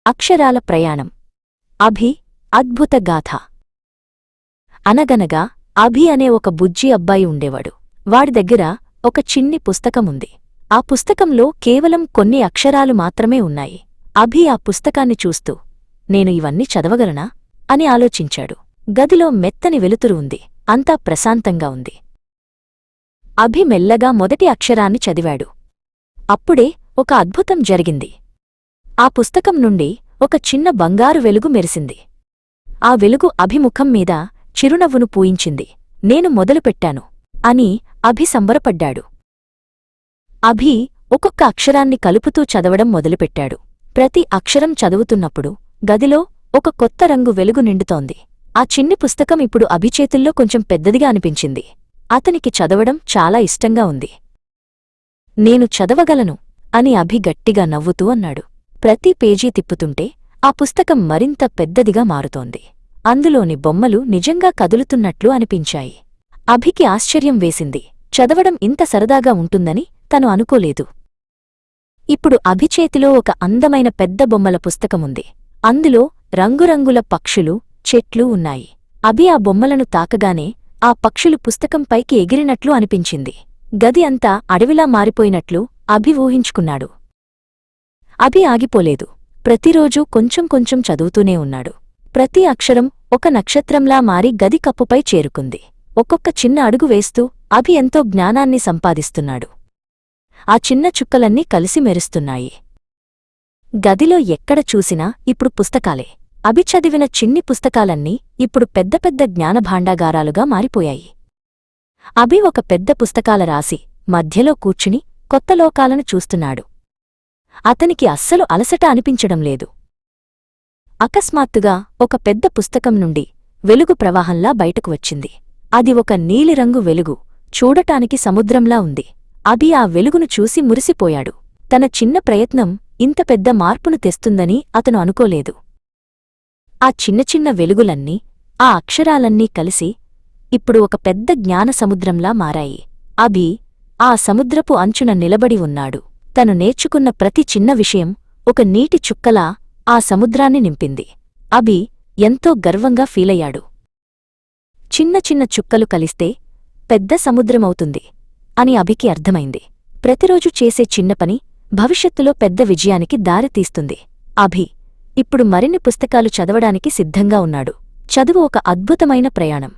అక్షరాల ప్రయాణం. అభి అద్భుత గాథ. అనగనగా అభి అనే ఒక బుజ్జి అబ్బాయి ఉండేవాడు. వాడి దగ్గర ఒక చిన్ని పుస్తకముంది. ఆ పుస్తకంలో కేవలం కొన్ని అక్షరాలు మాత్రమే ఉన్నాయి. అభి ఆ పుస్తకాన్ని చూస్తూ, నేను ఇవన్నీ చదవగలనా అని ఆలోచించాడు. గదిలో మెత్తని వెలుతురు ఉంది. అంతా ప్రశాంతంగా ఉంది. అభి మెల్లగా మొదటి అక్షరాన్ని చదివాడు. అప్పుడే ఒక అద్భుతం జరిగింది. ఆ పుస్తకం నుండి ఒక చిన్న బంగారు వెలుగు మెరిసింది. ఆ వెలుగు అభి ముఖం మీద చిరునవ్వును పూయించింది. నేను మొదలుపెట్టాను అని అభి సంబరపడ్డాడు. అభి ఒక్కొక్క అక్షరాన్ని కలుపుతూ చదవడం మొదలుపెట్టాడు. ప్రతి అక్షరం చదువుతున్నప్పుడు గదిలో ఒక కొత్త రంగు వెలుగు నిండుతోంది. ఆ చిన్ని పుస్తకం ఇప్పుడు అభి చేతుల్లో కొంచెం పెద్దదిగా అనిపించింది. అతనికి చదవడం చాలా ఇష్టంగా ఉంది. నేను చదవగలను అని అభి గట్టిగా నవ్వుతూ అన్నాడు. ప్రతి పేజీ తిప్పుతుంటే ఆ పుస్తకం మరింత పెద్దదిగా మారుతోంది. అందులోని బొమ్మలు నిజంగా కదులుతున్నట్లు అనిపించాయి. అభికి ఆశ్చర్యం వేసింది. చదవడం ఇంత సరదాగా ఉంటుందని తను అనుకోలేదు. ఇప్పుడు అభి చేతిలో ఒక అందమైన పెద్ద బొమ్మల పుస్తకముంది. అందులో రంగురంగుల పక్షులు, చెట్లు ఉన్నాయి. అభి ఆ బొమ్మలను తాకగానే ఆ పక్షులు పుస్తకం పైకి ఎగిరినట్లు అనిపించింది. గది అంతా అడవిలా మారిపోయినట్లు అభి ఊహించుకున్నాడు. అభి ఆగిపోలేదు. ప్రతిరోజూ కొంచెం కొంచెం చదువుతూనే ఉన్నాడు. ప్రతి అక్షరం ఒక నక్షత్రంలా మారి గది కప్పుపై చేరుకుంది. ఒక్కొక్క చిన్న అడుగు వేస్తూ అభి ఎంతో జ్ఞానాన్ని సంపాదిస్తున్నాడు. ఆ చిన్న చుక్కలన్నీ కలిసి మెరుస్తున్నాయి. గదిలో ఎక్కడ చూసినా ఇప్పుడు పుస్తకాలే. అభి చదివిన చిన్ని పుస్తకాలన్నీ ఇప్పుడు పెద్ద పెద్ద జ్ఞానభాండాగారాలుగా మారిపోయాయి. అభి ఒక పెద్ద పుస్తకాల రాసి మధ్యలో కూర్చుని కొత్త లోకాలను చూస్తున్నాడు. అతనికి అస్సలు అలసట అనిపించడం లేదు. అకస్మాత్తుగా ఒక పెద్ద పుస్తకం నుండి వెలుగు ప్రవాహంలా బయటకు వచ్చింది. అది ఒక నీలిరంగు వెలుగు, చూడటానికి సముద్రంలా ఉంది. అభి ఆ వెలుగును చూసి మురిసిపోయాడు. తన చిన్న ప్రయత్నం ఇంత పెద్ద మార్పును తెస్తుందని అతను అనుకోలేదు. ఆ చిన్న చిన్న వెలుగులన్నీ, ఆ అక్షరాలన్నీ కలిసి ఇప్పుడు ఒక పెద్ద జ్ఞాన సముద్రంలా మారాయి. అభి ఆ సముద్రపు అంచున నిలబడి ఉన్నాడు. తను నేర్చుకున్న ప్రతి చిన్న విషయం ఒక నీటి చుక్కలా ఆ సముద్రాన్ని నింపింది. అభి ఎంతో గర్వంగా ఫీలయ్యాడు. చిన్న చిన్న చుక్కలు కలిస్తే పెద్ద సముద్రమవుతుంది అని అభికి అర్థమైంది. ప్రతిరోజు చేసే చిన్న పని భవిష్యత్తులో పెద్ద విజయానికి దారితీస్తుంది. అభి ఇప్పుడు మరిన్ని పుస్తకాలు చదవడానికి సిద్ధంగా ఉన్నాడు. చదువు ఒక అద్భుతమైన ప్రయాణం.